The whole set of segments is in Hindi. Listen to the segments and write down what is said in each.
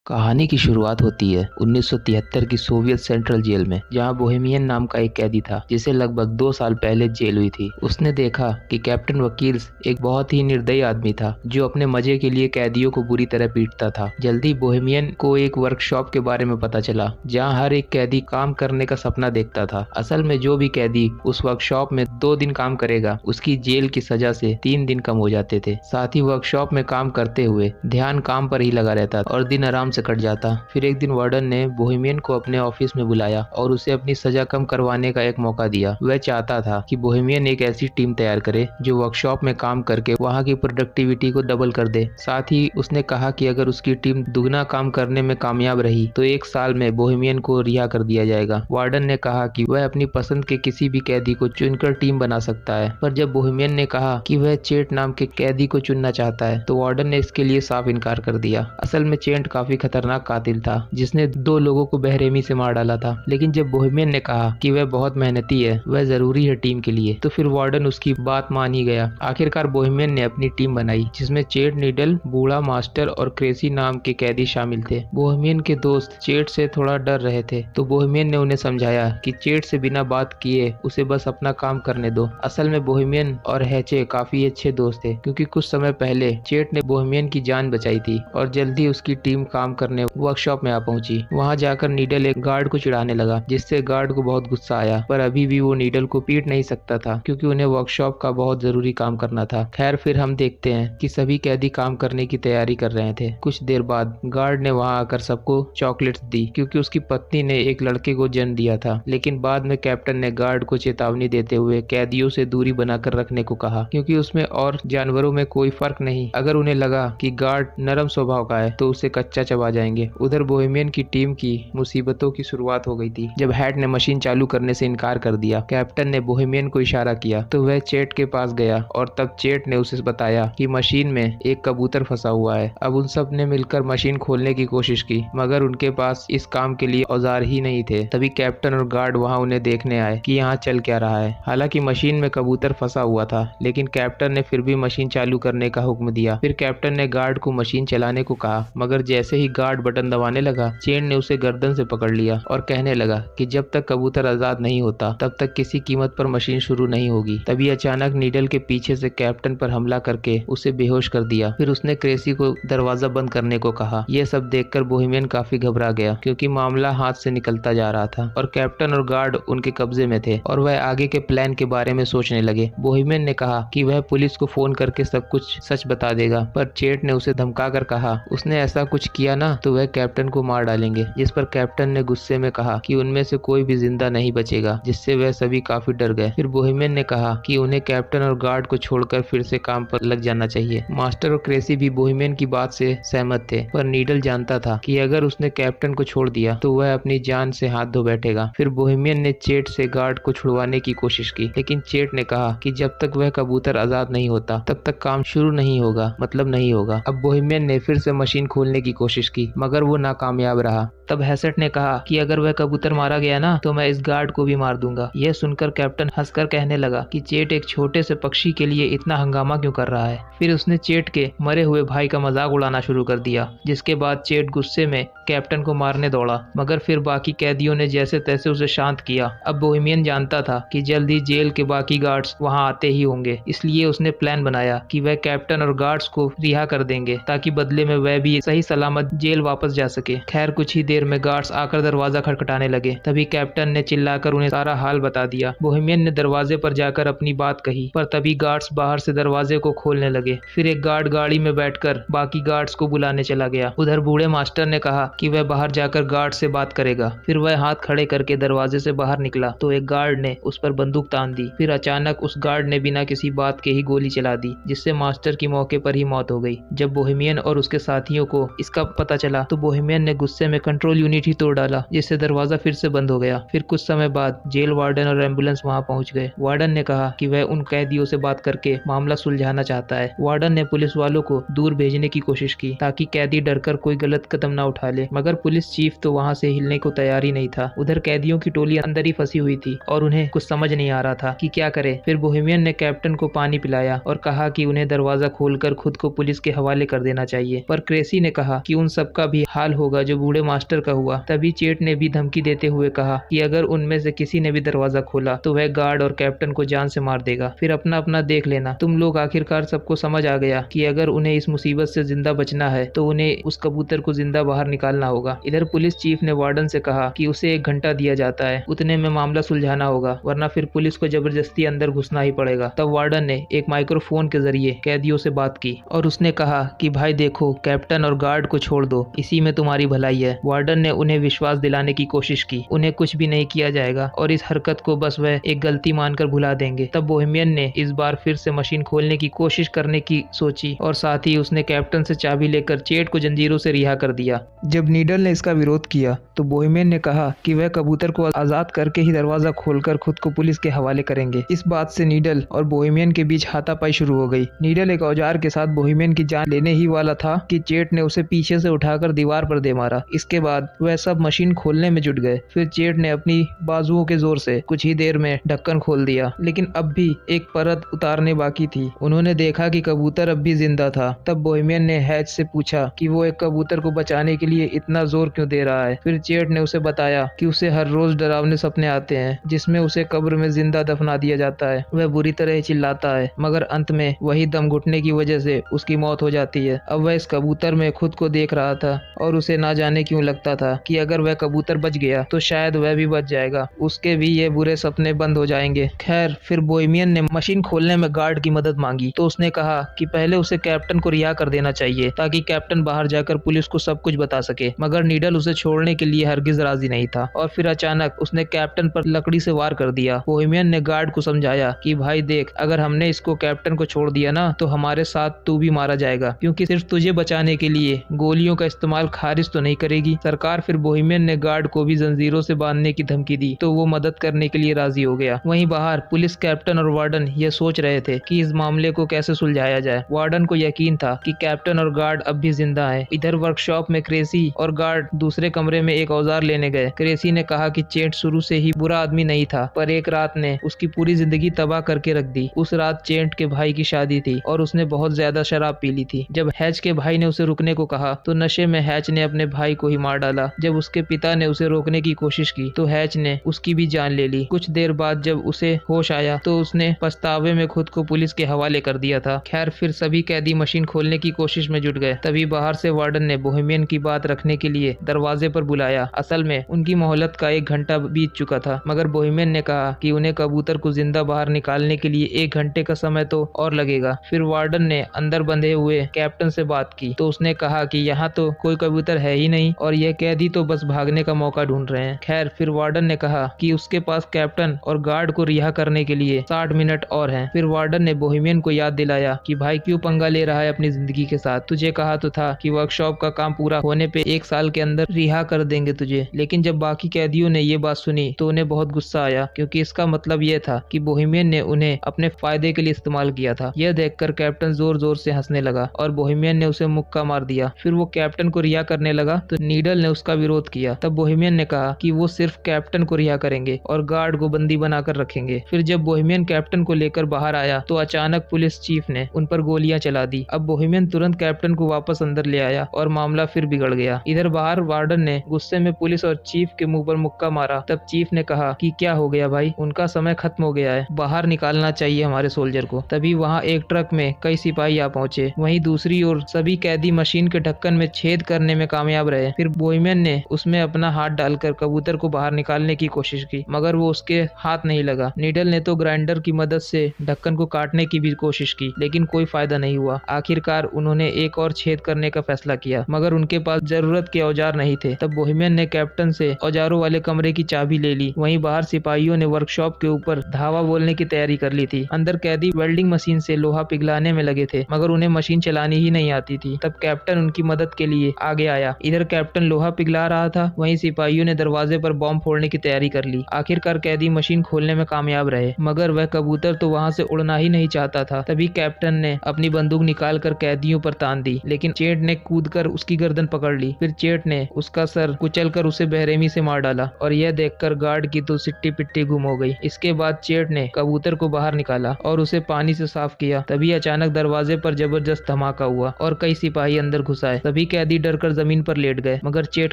कहानी की शुरुआत होती है 1973 की सोवियत सेंट्रल जेल में, जहां बोहेमियन नाम का एक कैदी था जिसे लगभग 2 साल पहले जेल हुई थी। उसने देखा कि कैप्टन वकील्स एक बहुत ही निर्दयी आदमी था जो अपने मजे के लिए कैदियों को बुरी तरह पीटता था। जल्दी बोहेमियन को एक वर्कशॉप के बारे में पता चला जहां हर एक कैदी काम करने का सपना देखता था। असल में जो भी कैदी उस वर्कशॉप में 2 दिन काम करेगा उसकी जेल की सजा से 3 दिन कम हो जाते थे। साथ ही वर्कशॉप में काम करते हुए ध्यान काम पर ही लगा रहता और दिन आराम से कट जाता। फिर एक दिन वार्डन ने बोहेमियन को अपने ऑफिस में बुलाया और उसे अपनी सजा कम करवाने का एक मौका दिया। वह चाहता था कि बोहेमियन एक ऐसी टीम तैयार करे जो वर्कशॉप में काम करके वहां की प्रोडक्टिविटी को डबल कर दे। साथ ही उसने कहा कि अगर उसकी टीम दुगना काम करने में कामयाब रही तो 1 साल में बोहेमियन को रिहा कर दिया जाएगा। वार्डन ने कहा कि वह अपनी पसंद के किसी भी कैदी को चुनकर टीम बना सकता है, पर जब बोहेमियन ने कहा कि वह चेट नाम के कैदी को चुनना चाहता है तो वार्डन ने इसके लिए साफ इनकार कर दिया। असल में चेट काफी खतरनाक कातिल था जिसने 2 लोगों को बेरहमी से मार डाला था। लेकिन जब बोहेमियन ने कहा कि वह बहुत मेहनती है, वह जरूरी है टीम के लिए, तो फिर वार्डन उसकी बात मान ही गया। आखिरकार बोहेमियन ने अपनी टीम बनाई जिसमें चेट, नीडल, बूढ़ा मास्टर और क्रेसी नाम के कैदी शामिल थे। बोहेमियन के दोस्त चेट से थोड़ा डर रहे थे तो बोहेमियन ने उन्हें समझाया कि चेट से बिना बात किए उसे बस अपना काम करने दो। असल में बोहेमियन और हैचे काफी अच्छे दोस्त थे क्योंकि कुछ समय पहले चेट ने बोहेमियन की जान बचाई थी और जल्दी उसकी टीम काम करने वर्कशॉप में आ पहुंची। वहां जाकर नीडल एक गार्ड को चिढ़ाने लगा जिससे गार्ड को बहुत गुस्सा आया, पर अभी भी वो नीडल को पीट नहीं सकता था क्योंकि उन्हें वर्कशॉप का बहुत जरूरी काम करना था। खैर, फिर हम देखते हैं कि सभी कैदी काम करने की तैयारी कर रहे थे। कुछ देर बाद गार्ड ने वहां आकर सबको चॉकलेट्स दी क्योंकि उसकी पत्नी ने एक लड़के को जन्म दिया था। लेकिन बाद में कैप्टन ने गार्ड को चेतावनी देते हुए कैदियों से दूरी बनाकर रखने को कहा क्योंकि उसमें और जानवरों में कोई फर्क नहीं। अगर उन्हें लगा कि गार्ड नरम स्वभाव का है तो उसे कच्चा चबा जाएंगे। उधर बोहेमियन की टीम की मुसीबतों की शुरुआत हो गई थी जब हैट ने मशीन चालू करने से इनकार कर दिया। कैप्टन ने बोहेमियन को इशारा किया तो वह चेट के पास गया और तब चेट ने उसे बताया कि मशीन में एक कबूतर फंसा हुआ है। अब उन सब ने मिलकर मशीन खोलने की कोशिश की मगर उनके पास इस काम के लिए औजार ही नहीं थे। तभी कैप्टन और गार्ड वहां उन्हें देखने आए कि यहाँ चल क्या रहा है। हालांकि मशीन में कबूतर फंसा हुआ था लेकिन कैप्टन ने फिर भी मशीन चालू करने का हुक्म दिया। फिर कैप्टन ने गार्ड को मशीन चलाने को कहा मगर जैसे ही गार्ड बटन दबाने लगा चेट ने उसे गर्दन से पकड़ लिया और कहने लगा कि जब तक कबूतर आजाद नहीं होता तब तक किसी कीमत पर मशीन शुरू नहीं होगी। तभी अचानक नीडल के पीछे से कैप्टन पर हमला करके उसे बेहोश कर दिया। फिर उसने क्रेसी को दरवाजा बंद करने को कहा। यह सब देखकर बोहेमियन काफी घबरा गया क्योंकि मामला हाथ से निकलता जा रहा था और कैप्टन और गार्ड उनके कब्जे में थे और वह आगे के प्लान के बारे में सोचने लगे। बोहेमियन ने कहा कि वह पुलिस को फोन करके सब कुछ सच बता देगा, पर चेट ने उसे धमका कर कहा उसने ऐसा कुछ किया ना तो वह कैप्टन को मार डालेंगे। जिस पर कैप्टन ने गुस्से में कहा कि उनमें से कोई भी जिंदा नहीं बचेगा, जिससे वह सभी काफी डर गए। फिर बोहेमियन ने कहा कि उन्हें कैप्टन और गार्ड को छोड़कर फिर से काम पर लग जाना चाहिए। मास्टर और क्रेसी भी बोहेमियन की बात से सहमत थे, पर नीडल जानता था कि अगर उसने कैप्टन को छोड़ दिया तो वह अपनी जान से हाथ धो बैठेगा। फिर बोहेमियन ने चेट से गार्ड को छुड़वाने की कोशिश की लेकिन चेट ने कहा कि जब तक वह कबूतर आजाद नहीं होता तब तक काम शुरू नहीं होगा, मतलब नहीं होगा। अब बोहेमियन ने फिर से मशीन खोलने की कोशिश की मगर वो नाकामयाब रहा। तब हैसेट ने कहा कि अगर वह कबूतर मारा गया ना तो मैं इस गार्ड को भी मार दूंगा। यह सुनकर कैप्टन हंसकर कहने लगा कि चेट एक छोटे से पक्षी के लिए इतना हंगामा क्यों कर रहा है। फिर उसने चेट के मरे हुए भाई का मजाक उड़ाना शुरू कर दिया, जिसके बाद चेट गुस्से में कैप्टन को मारने दौड़ा मगर फिर बाकी कैदियों ने जैसे तैसे उसे शांत किया। अब बोहेमियन जानता था कि जल्दी जेल के बाकी गार्ड्स वहां आते ही होंगे, इसलिए उसने प्लान बनाया कि वह कैप्टन और गार्ड्स को रिहा कर देंगे ताकि बदले में वह भी सही सलामत जेल वापस जा सके। खैर, कुछ ही देर में गार्ड्स आकर दरवाजा खटखटाने लगे। तभी कैप्टन ने चिल्लाकर उन्हें सारा हाल बता दिया। बोहेमियन ने दरवाजे पर जाकर अपनी बात कही, पर तभी गार्ड्स बाहर से दरवाजे को खोलने लगे। फिर एक गार्ड गाड़ी में बैठकर बाकी गार्ड्स को बुलाने चला गया। उधर बूढ़े मास्टर ने कहा कि वह बाहर जाकर गार्ड से बात करेगा। फिर वह हाथ खड़े करके दरवाजे से बाहर निकला तो एक गार्ड ने उस पर बंदूक तान दी। फिर अचानक उस गार्ड ने बिना किसी बात के ही गोली चला दी, जिससे मास्टर की मौके पर ही मौत हो गई। जब बोहेमियन और उसके साथियों को इसका पता चला तो बोहेमियन ने गुस्से में कंट्रोल यूनिट ही तोड़ डाला, जिससे दरवाजा फिर से बंद हो गया। फिर कुछ समय बाद जेल वार्डन और एम्बुलेंस वहां पहुंच गए। वार्डन ने कहा कि वह उन कैदियों से बात करके मामला सुलझाना चाहता है। वार्डन ने पुलिस वालों को दूर भेजने की कोशिश की ताकि कैदी डरकर कोई गलत कदम न उठा ले, मगर पुलिस चीफ तो वहां से हिलने को तैयार ही नहीं था। उधर कैदियों की टोली अंदर ही फंसी हुई थी और उन्हें कुछ समझ नहीं आ रहा था कि क्या करे। फिर बोहेमियन ने कैप्टन को पानी पिलाया और कहा कि उन्हें दरवाजा खोलकर खुद को पुलिस के हवाले कर देना चाहिए, पर क्रेसी ने कहा कि उन सबका भी हाल होगा जो बूढ़े मास्टर का हुआ। तभी चेट ने भी धमकी देते हुए कहा कि अगर उनमें से किसी ने भी दरवाजा खोला तो वह गार्ड और कैप्टन को जान से मार देगा। फिर अपना अपना देख लेना। तुम लोग आखिरकार सबको समझ आ गया कि अगर उन्हें इस मुसीबत से जिंदा बचना है तो उन्हें उस कबूतर को जिंदा बाहर निकालना होगा। इधर पुलिस चीफ ने वार्डन से कहा कि उसे 1 घंटा दिया जाता है, उतने में मामला सुलझाना होगा, वरना फिर पुलिस को जबरदस्ती अंदर घुसना ही पड़ेगा। तब वार्डन ने एक माइक्रोफोन के जरिए कैदियों से बात की और उसने कहा कि भाई देखो, कैप्टन और गार्ड को छोड़ दो, इसी में तुम्हारी भलाई है। वार्डन ने उन्हें विश्वास दिलाने की कोशिश की, उन्हें कुछ भी नहीं किया जाएगा और इस हरकत को बस वह एक गलती मानकर भुला देंगे। तब बोहेमियन ने इस बार फिर से मशीन खोलने की कोशिश करने की सोची और साथ ही उसने कैप्टन से चाबी लेकर चेट को जंजीरों से रिहा कर दिया। जब नीडल ने इसका विरोध किया तो बोहेमियन ने कहा कि वह कबूतर को आजाद करके ही दरवाजा खोलकर खुद को पुलिस के हवाले करेंगे। इस बात से नीडल और बोहेमियन के बीच हाथापाई शुरू हो गई। नीडल एक औजार के साथ बोहेमियन की जान लेने ही वाला था कि चेट ने उसे पीछे से उठाकर दीवार पर दे मारा। इसके बाद वह सब मशीन खोलने में जुट गए। फिर चेट ने अपनी बाजुओं के जोर से कुछ ही देर में ढक्कन खोल दिया, लेकिन अब भी एक परत उतारने बाकी थी। उन्होंने देखा कि कबूतर अब भी जिंदा था। तब बोहेमियन ने हैच से पूछा कि वो एक कबूतर को बचाने के लिए इतना जोर क्यों दे रहा है। फिर चेट ने उसे बताया कि उसे हर रोज डरावने सपने आते हैं जिसमें उसे कब्र में जिंदा दफना दिया जाता है। वह बुरी तरह चिल्लाता है, मगर अंत में वही दम घुटने की वजह से उसकी मौत हो जाती है। अब वह इस कबूतर में खुद को देख रहा था और उसे ना जाने क्यों लगता था कि अगर वह कबूतर बच गया तो शायद वह भी बच जाएगा, उसके भी ये बुरे सपने बंद हो जाएंगे। खैर, फिर बोहेमियन ने मशीन खोलने में गार्ड की मदद मांगी तो उसने कहा कि पहले उसे कैप्टन को रिहा कर देना चाहिए ताकि कैप्टन बाहर जाकर पुलिस को सब कुछ बता सके। मगर नीडल उसे छोड़ने के लिए हरगिज राजी नहीं था और फिर अचानक उसने कैप्टन पर लकड़ी से वार कर दिया। बोहेमियन ने गार्ड को समझाया कि भाई देख, अगर हमने इसको कैप्टन को छोड़ दिया ना तो हमारे साथ तू भी मारा जाएगा, क्योंकि सिर्फ तुझे बचाने के लिए गोलियों का इस्तेमाल खारिज तो नहीं करेगी सरकार। फिर बोहेमियन ने गार्ड को भी जंजीरों से बांधने की धमकी दी तो वो मदद करने के लिए राजी हो गया। वहीं बाहर पुलिस, कैप्टन और वार्डन ये सोच रहे थे कि इस मामले को कैसे सुलझाया जाए। वार्डन को यकीन था कि कैप्टन और गार्ड अब भी जिंदा हैं। इधर वर्कशॉप में क्रेसी और गार्ड दूसरे कमरे में एक औजार लेने गए। क्रेसी ने कहा कि चेट शुरू से ही बुरा आदमी नहीं था, पर एक रात ने उसकी पूरी जिंदगी तबाह करके रख दी। उस रात चेट के भाई की शादी थी और उसने बहुत ज्यादा शराब पी ली थी। जब हैच के भाई ने उसे रुकने को कहा तो नशे में हैच ने अपने भाई को ही मार डाला। जब उसके पिता ने उसे रोकने की कोशिश की तो हैच ने उसकी भी जान ले ली। कुछ देर बाद जब उसे होश आया तो उसने पछतावे में खुद को पुलिस के हवाले कर दिया था। खैर, फिर सभी कैदी मशीन खोलने की कोशिश में जुट गए। तभी बाहर से वार्डन ने बोहेमियन की बात रखने के लिए दरवाजे पर बुलाया। असल में उनकी मोहलत का 1 घंटा बीत चुका था, मगर बोहेमियन ने कहा कि उन्हें कबूतर को जिंदा बाहर निकालने के लिए 1 घंटे का समय तो और लगेगा। फिर वार्डन ने अंदर बंधे हुए कैप्टन से बात की तो उसने कहा कि यहाँ तो कोई कबूतर है ही नहीं और यह कैदी तो बस भागने का मौका ढूंढ रहे हैं। खैर, फिर वार्डन ने कहा कि उसके पास कैप्टन और गार्ड को रिहा करने के लिए 60 मिनट और हैं। फिर वार्डन ने बोहेमियन को याद दिलाया कि भाई क्यों पंगा ले रहा है अपनी जिंदगी के साथ। तुझे कहा तो था कि वर्कशॉप का काम पूरा होने पे 1 साल के अंदर रिहा कर देंगे तुझे। लेकिन जब बाकी कैदियों ने ये बात सुनी तो उन्हें बहुत गुस्सा आया, क्योंकि इसका मतलब ये था कि बोहेमियन ने उन्हें अपने फायदे के लिए इस्तेमाल किया था। यह देखकर कैप्टन जोर जोर से हंसने लगा और बोहेमियन ने उसे मुक्का मार दिया। फिर वो कैप्टन को रिहा करने लगा तो नीडल ने उसका विरोध किया। तब बोहेमियन ने कहा कि वो सिर्फ कैप्टन को रिहा करेंगे और गार्ड को बंदी बनाकर रखेंगे। फिर जब बोहेमियन कैप्टन को लेकर बाहर आया तो अचानक पुलिस चीफ ने उन पर गोलियां चला दी। अब बोहेमियन तुरंत कैप्टन को वापस अंदर ले आया और मामला फिर बिगड़ गया। इधर बाहर वार्डन ने गुस्से में पुलिस और चीफ के मुंह पर मुक्का मारा। तब चीफ ने कहा कि क्या हो गया भाई, उनका समय खत्म हो गया है, बाहर निकालना चाहिए हमारे सोल्जर को। तभी वहाँ एक ट्रक में कई सिपाही आ पहुंचे। वहीं दूसरी ओर सभी कैदी मशीन के ढक्कन में छेद करने में कामयाब रहे। फिर बोहेमियन ने उसमें अपना हाथ डालकर कबूतर को बाहर निकालने की कोशिश की, मगर वो उसके हाथ नहीं लगा। नीडल ने तो ग्राइंडर की मदद से ढक्कन को काटने की भी कोशिश की, लेकिन कोई फायदा नहीं हुआ। आखिरकार उन्होंने एक और छेद करने का फैसला किया, मगर उनके पास जरूरत के औजार नहीं थे। तब बोहेमियन ने कैप्टन से औजारों वाले कमरे की चाबी ले ली। वहीं बाहर सिपाहियों ने वर्कशॉप के ऊपर धावा बोलने की तैयारी कर ली थी। अंदर कैदी वेल्डिंग मशीन से लोहा पिघलाने में लगे थे, मगर उन्हें मशीन चलानी ही नहीं आती थी। तब कैप्टन उनकी मदद के लिए आगे आया। इधर कैप्टन लोहा पिघला रहा था, वहीं सिपाहियों ने दरवाजे पर बॉम्ब फोड़ने की तैयारी कर ली। आखिरकार कैदी मशीन खोलने में कामयाब रहे, मगर वह कबूतर तो वहाँ से उड़ना ही नहीं चाहता था। तभी कैप्टन ने अपनी बंदूक निकालकर कैदियों पर तान दी, लेकिन चेट ने कूदकर उसकी गर्दन पकड़ ली। फिर चेट ने उसका सर कुचलकर उसे बेरहमी से मार डाला और यह देखकर गार्ड की तो सिट्टी पिट्टी गुम हो गई। इसके बाद चेट ने कबूतर को बाहर निकाला और उसे पानी से साफ किया। तभी अचानक दरवाजे पर जबरदस्त धमाका हुआ और कई सिपाही अंदर घुस आए। तभी कैदी डरकर जमीन पर लेट गए, मगर चेट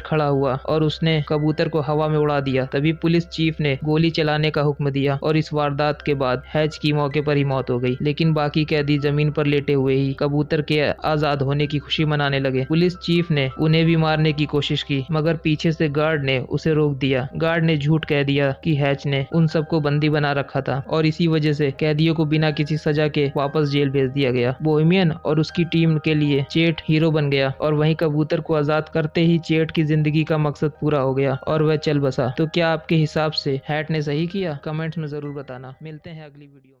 खड़ा हुआ और उसने कबूतर को हवा में उड़ा दिया। तभी पुलिस चीफ ने गोली चलाने का हुक्म दिया और इस वारदात के बाद हैच की मौके पर ही मौत हो गई। लेकिन बाकी कैदी जमीन पर लेटे हुए ही कबूतर के आजाद होने की खुशी मनाने लगे। पुलिस चीफ ने उन्हें भी मारने की कोशिश की, मगर पीछे से गार्ड ने उसे रोक दिया। गार्ड ने झूठ कह दिया कि हैच ने उन सबको बंदी बना रखा था और इसी वजह से कैदियों को बिना किसी सजा के वापस जेल भेज दिया गया। बोहेमियन और उसकी टीम के लिए चेट हीरो बन गया और वहीं कबूतर को आजाद करते ही चेट की जिंदगी का मकसद पूरा हो गया और वह चल बसा। तो क्या आपके हिसाब से हैट ने सही किया? कमेंट्स में जरूर बताना। मिलते हैं अगली वीडियो में।